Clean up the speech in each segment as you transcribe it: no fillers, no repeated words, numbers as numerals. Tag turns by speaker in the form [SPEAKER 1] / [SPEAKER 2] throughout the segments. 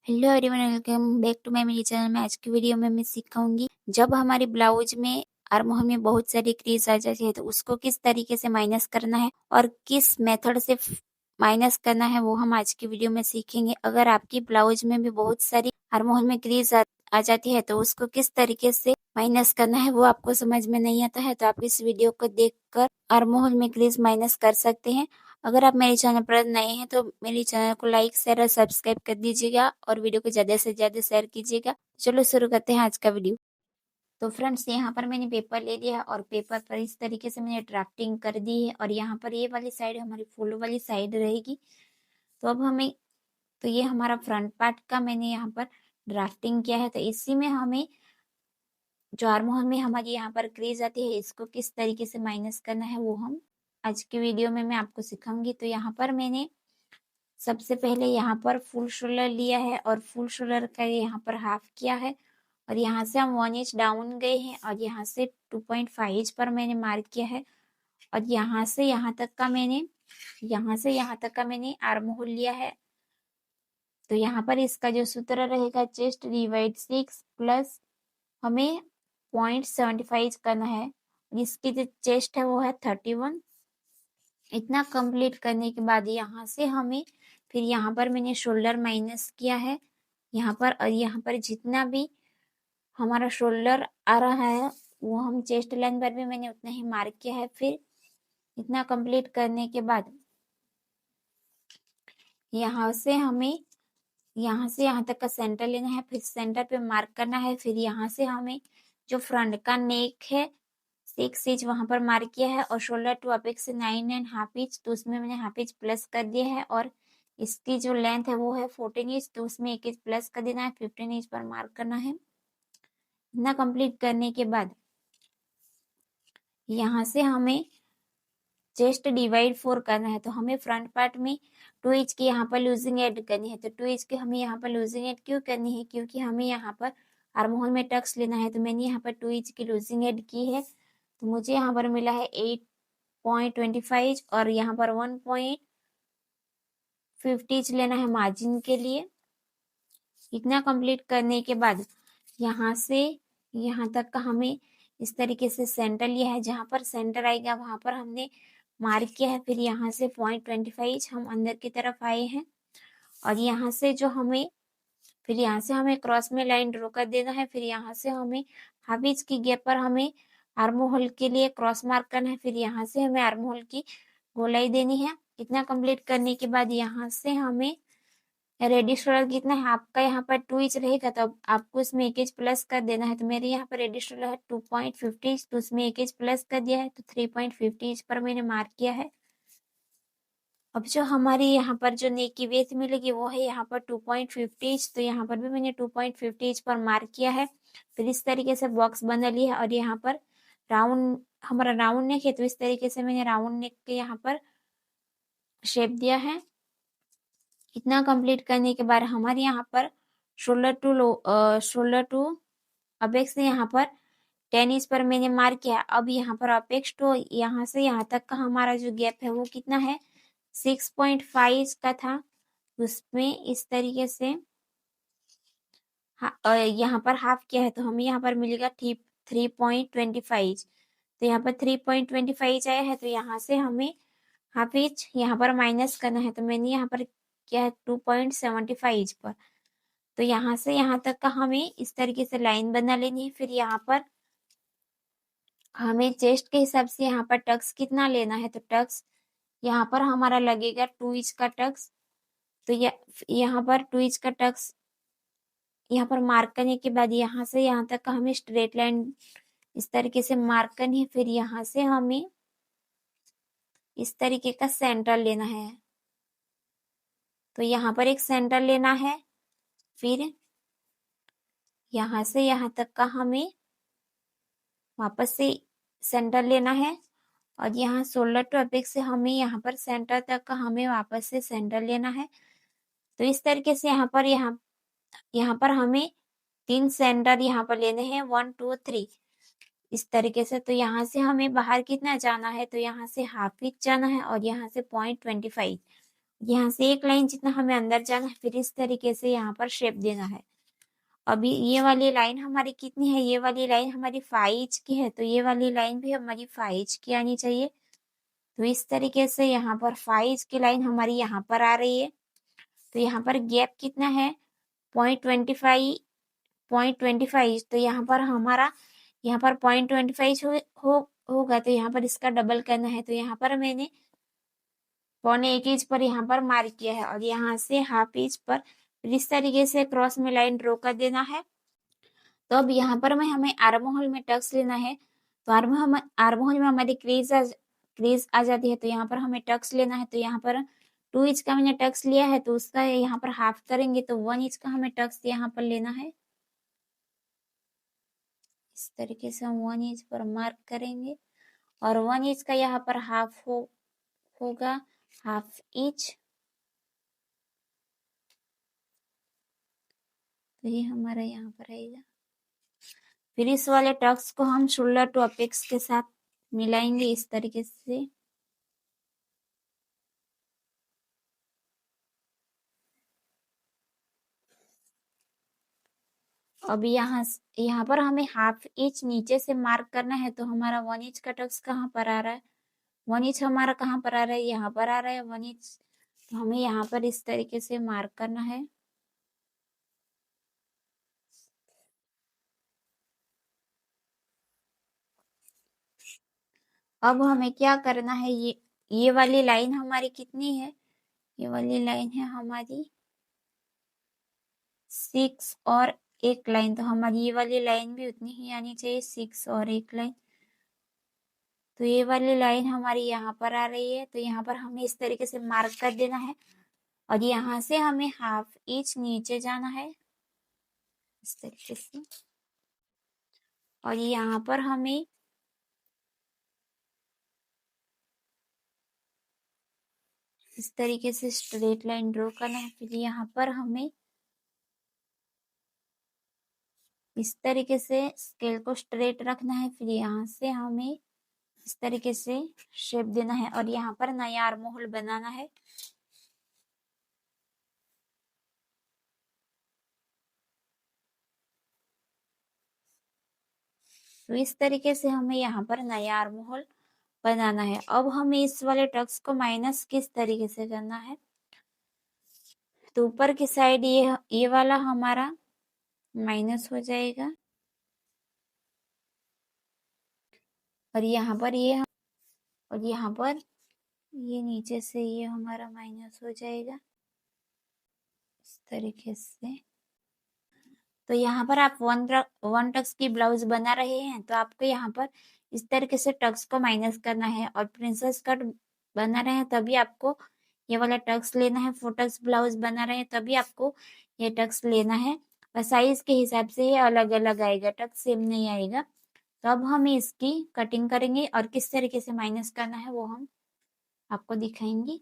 [SPEAKER 1] Hello everyone, welcome back to my मेरे channel में। आज की वीडियो में मैं सिखाऊंगी जब हमारी ब्लाउज में आर्म होल में बहुत सारी क्रीज आ जाती है तो उसको किस तरीके से माइनस करना है और किस मेथड से माइनस करना है, वो हम आज की वीडियो में सीखेंगे। अगर आपकी ब्लाउज में भी बहुत सारी आर्म होल में क्रीज आ जाती है तो उसको किस तरीके से माइनस करना है वो आपको समझ में नहीं आता है तो आप इस वीडियो को देखकर आर्म होल में क्रीज माइनस कर सकते हैं। अगर आप मेरे चैनल पर नए हैं तो मेरे चैनल को लाइक शेयर और सब्सक्राइब कर दीजिएगा और वीडियो को ज़्यादा से ज़्यादा शेयर कीजिएगा। चलो शुरू करते हैं आज का वीडियो। तो फ्रेंड्स, यहाँ पर मैंने पेपर ले लिया है और पेपर पर इस तरीके से मैंने ड्राफ्टिंग कर दी है और यहाँ पर ये वाली साइड हमारी फुल वाली साइड रहेगी। तो अब हमें तो ये हमारा फ्रंट पार्ट का मैंने यहाँ पर ड्राफ्टिंग किया है। तो इसी में हमें जो आर्म होल में हमारी यहाँ पर क्रीज आती है इसको किस तरीके से माइनस करना है वो हम आज की वीडियो में मैं आपको सिखाऊंगी। तो यहाँ पर मैंने सबसे पहले यहाँ पर फुल शोल्डर लिया है और फुल शोल्डर का यहाँ पर हाफ किया है और यहाँ से हम 1 इंच डाउन गए हैं और यहाँ से 2.5 इंच पर मैंने मार्क किया है और यहाँ से यहाँ तक का मैंने आर्म होल लिया है। तो यहाँ पर इसका जो सूत्र रहेगा चेस्ट डिवाइड 6 प्लस हमें 0.75 करना है। इसकी जो चेस्ट है वो है 31। इतना कंप्लीट करने के बाद यहाँ से हमें फिर यहाँ पर मैंने शोल्डर माइनस किया है यहाँ पर और यहाँ पर जितना भी हमारा शोल्डर आ रहा है वो हम चेस्ट लाइन पर भी मैंने उतना ही मार्क किया है। फिर इतना कंप्लीट करने के बाद यहाँ से हमें यहाँ से यहाँ तक का सेंटर लेना है, फिर सेंटर पे मार्क करना है। फिर यहाँ से हमें जो फ्रंट का नेक है 6 इंच वहां पर मार्क किया है और शोल्डर टू अपेक्स से 9.5 इंच, तो उसमें मैंने हाफ इंच प्लस कर दिया है और इसकी जो लेंथ है वो है 14 इंच, तो उसमें 1 इंच प्लस कर देना है, 15 इंच पर मार्क करना है। इतना कंप्लीट करने के बाद यहाँ से हमें चेस्ट डिवाइड 4 करना है। तो हमें फ्रंट पार्ट में 2 इंच की यहाँ पर लूजिंग ऐड करनी है। तो 2 इंच की हमें यहाँ पर लूजिंग ऐड क्यों करनी है, क्योंकि हमें यहाँ पर आर्म होल में टक्स लेना है। तो मैंने यहाँ पर 2 इंच की लूजिंग ऐड की है तो मुझे यहाँ पर मिला है 8.25 और यहाँ पर 1.50 लेना है मार्जिन के लिए। इतना कंप्लीट करने के बाद यहाँ से यहाँ तक का हमें इस तरीके से सेंटर लिया है, जहाँ पर सेंटर आएगा वहां पर हमने मार्क किया है। फिर यहाँ से 0.25 हम अंदर की तरफ आए हैं और यहाँ से हमें क्रॉस में लाइन ड्रॉ कर देना है। फिर यहाँ से हमें हाफ इंच की गैप पर हमें आर्म होल के लिए क्रॉस मार्क करना है। फिर यहाँ से हमें आर्म होल की गोलाई देनी है। इतना कंप्लीट करने के बाद यहाँ से हमें रेडियस शोल्डर कितना है, आपका यहाँ पर 2 इंच रहेगा तो आपको इसमें 1 इंच प्लस कर देना है। तो मेरे यहाँ पर रेडियस शोल्डर है 2.50 इंच, तो उसमें 1 इंच प्लस कर दिया है तो 3.50 इंच पर मैंने मार्क किया है। अब जो हमारी यहाँ पर जो नेक की वेथ मिलेगी वो है यहाँ पर 2.50 इंच, तो यहाँ पर भी मैंने 2.50 इंच पर मार्क किया है। फिर इस तरीके से बॉक्स बना लिया है और यहाँ पर हमारा राउंड नेक है तो इस तरीके से मैंने राउंड नेक के यहाँ पर शेप दिया है। इतना कंप्लीट करने के बाद हमारे यहाँ पर शोल्डर टू अपेक्स यहाँ पर 10 इंच पर मैंने मार्क किया। अब यहाँ पर अपेक्स टू यहाँ से यहाँ तक का हमारा जो गैप है वो कितना है, 6.5 का था। उसमें इस तरीके से यहाँ पर हाफ किया है तो हमें यहाँ पर मिलेगा 3.25। तो यहाँ पर 3.25 आया है तो यहाँ से हमें हाफ इंच यहाँ पर माइनस करना है। तो मैंने यहाँ पर किया है 2.75 पर। तो यहाँ से यहाँ तक का हमें इस तरीके से लाइन बना लेनी है। फिर यहाँ पर हमें चेस्ट के हिसाब से यहाँ पर टक्स कितना लेना है, तो टक्स यहाँ पर हमारा लगेगा 2 इंच का टक्स। तो यहाँ पर 2 इंच का टक्स यहाँ पर मार्क करने के बाद यहाँ से यहाँ तक का हमें स्ट्रेट लाइन इस तरीके से मार्क करनी है। फिर यहाँ से हमें इस तरीके का सेंटर लेना है। तो यहाँ पर एक सेंटर लेना है। फिर यहाँ से यहाँ तक का हमें वापस से सेंटर लेना है और यहाँ शोल्डर टू अपेक्स से हमें यहाँ पर सेंटर तक का हमें वापस से सेंटर लेना है। तो इस तरीके से यहाँ पर हमें 3 सेंटर यहाँ पर लेने हैं, 1 2 3 इस तरीके से। तो यहाँ से हमें बाहर कितना जाना है, तो यहाँ से हाफ इंच जाना है और यहाँ से 0.25 यहाँ से एक लाइन जितना हमें अंदर जाना है, फिर इस तरीके से यहाँ पर शेप देना है। अभी ये वाली लाइन हमारी कितनी है, ये वाली लाइन हमारी 5 इंच की है, तो ये वाली लाइन भी हमारी 5 इंच की आनी चाहिए। तो इस तरीके से यहाँ पर 5 इंच की लाइन हमारी यहाँ पर आ रही है। तो यहाँ पर गैप कितना है, 0.25 तो यहाँ पर हमारा यहाँ पर 0.25 होगा, तो यहाँ पर इसका डबल करना है। तो यहाँ पर मैंने 0.25 इंच पर यहाँ पर मार्क किया है और यहाँ से 1/2 इंच पर इस तरीके से क्रॉस में लाइन ड्रॉ कर देना है। तो अब यहाँ पर हमें आर्म होल में टक्स लेना है। तो आर्म होल में हमारी क्रीज आ जाती है, तो यहाँ पर हमें टक्स लेना है। तो यहाँ पर 2 इंच का मैंने टक्स लिया है, तो उसका यहाँ पर हाफ करेंगे, तो 1 इंच का हमें टक्स यहाँ पर लेना है। इस तरीके से हम 1 इंच पर मार्क करेंगे और 1 इंच का यहाँ पर हाफ होगा, 1/2 इंच। तो ये हमारा यहाँ पर आएगा। फिर इस वाले टक्स को हम शोल्डर टू अपेक्स के साथ मिलाएंगे इस तरीके से। अब यहाँ पर हमें 1/2 इंच नीचे से मार्क करना है। तो हमारा 1 इंच का टक्स कहाँ पर आ रहा है, 1 इंच हमारा कहाँ पर आ रहा है, यहाँ पर आ रहा है 1 इंच। तो हमें यहाँ पर इस तरीके से मार्क करना है। अब हमें क्या करना है, ये वाली लाइन हमारी कितनी है, ये वाली लाइन है हमारी 6 और 1 लाइन। तो हमारी ये वाली लाइन भी उतनी ही आनी चाहिए, 6 और 1 लाइन। तो ये वाली लाइन हमारी यहाँ पर आ रही है, तो यहाँ पर हमें इस तरीके से मार्क कर देना है और यहाँ से हमें 1/2 इंच नीचे जाना है इस तरीके से। और यहाँ पर हमें इस तरीके से स्ट्रेट लाइन ड्रॉ करना है। फिर यहाँ पर हमें इस तरीके से स्केल को स्ट्रेट रखना है। फिर यहाँ से हमें इस तरीके से शेप देना है और यहाँ पर नया आर्म होल बनाना है। तो इस तरीके से हमें यहाँ पर नया आर्म होल बनाना है। अब हमें इस वाले टक्स को माइनस किस तरीके से करना है, तो ऊपर की साइड ये वाला हमारा माइनस हो जाएगा और यहाँ पर और यहाँ पर ये नीचे से ये हमारा माइनस हो जाएगा इस तरीके से। तो यहाँ पर आप वन टक्स की ब्लाउज बना रहे हैं, तो आपको यहाँ पर इस तरीके से टक्स को माइनस करना है। और प्रिंसेस कट बना रहे हैं तभी आपको ये वाला टक्स लेना है। 4 टक्स ब्लाउज बना रहे हैं तभी आपको ये टक्स लेना है। और साइज के हिसाब से ये अलग अलग आएगा, टक्स सेम नहीं आएगा। तो अब हम इसकी कटिंग करेंगे और किस तरीके से माइनस करना है वो हम आपको दिखाएंगे।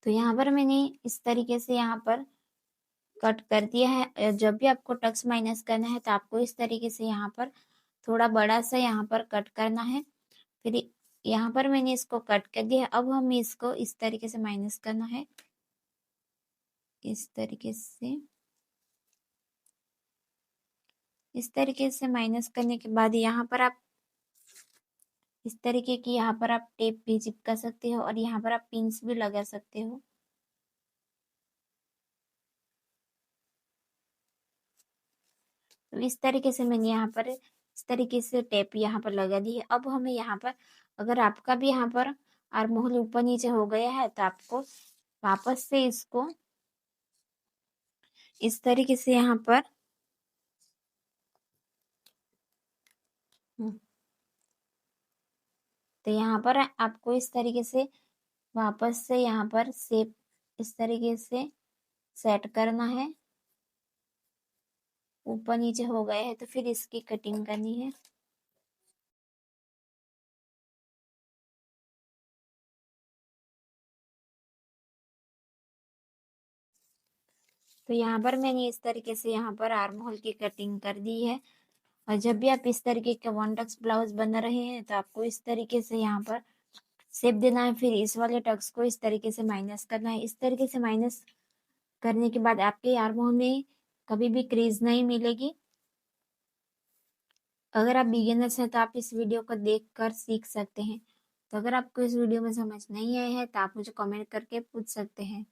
[SPEAKER 1] तो यहाँ पर मैंने इस तरीके से यहाँ पर कट कर दिया है। जब भी आपको टक्स माइनस करना है तो आपको इस तरीके से यहाँ पर थोड़ा बड़ा सा यहाँ पर कट करना है। फिर यहाँ पर मैंने इसको कट कर दिया। अब हमें इसको इस तरीके से माइनस करना है, इस तरीके से। इस तरीके से माइनस करने के बाद यहाँ पर आप इस तरीके की यहाँ पर आप टेप भी चिपका सकते हो और यहाँ पर आप पिन्स भी लगा सकते हो। तो इस तरीके से मैंने यहाँ पर इस तरीके से टेप यहाँ पर लगा दी है। अब हमें यहाँ पर अगर आपका भी यहाँ पर आर्म होल ऊपर नीचे हो गया है तो आपको वापस से इसको इस तरीके से यहाँ पर तो यहाँ पर आपको इस तरीके से वापस से यहाँ पर शेप इस तरीके से सेट करना है। ऊपर नीचे हो गए हैं तो फिर इसकी कटिंग करनी है। तो यहाँ पर मैंने इस तरीके से यहाँ पर आर्म होल की कटिंग कर दी है। और जब भी आप इस तरीके के वन टक्स ब्लाउज बना रहे हैं तो आपको इस तरीके से यहाँ पर शेप देना है। फिर इस वाले टक्स को इस तरीके से माइनस करना है। इस तरीके से माइनस करने के बाद आपके आर्म होल में कभी भी क्रीज नहीं मिलेगी। अगर आप बिगिनर्स हैं तो आप इस वीडियो को देख कर सीख सकते हैं। तो अगर आपको इस वीडियो में समझ नहीं आया है तो आप मुझे कमेंट करके पूछ सकते हैं।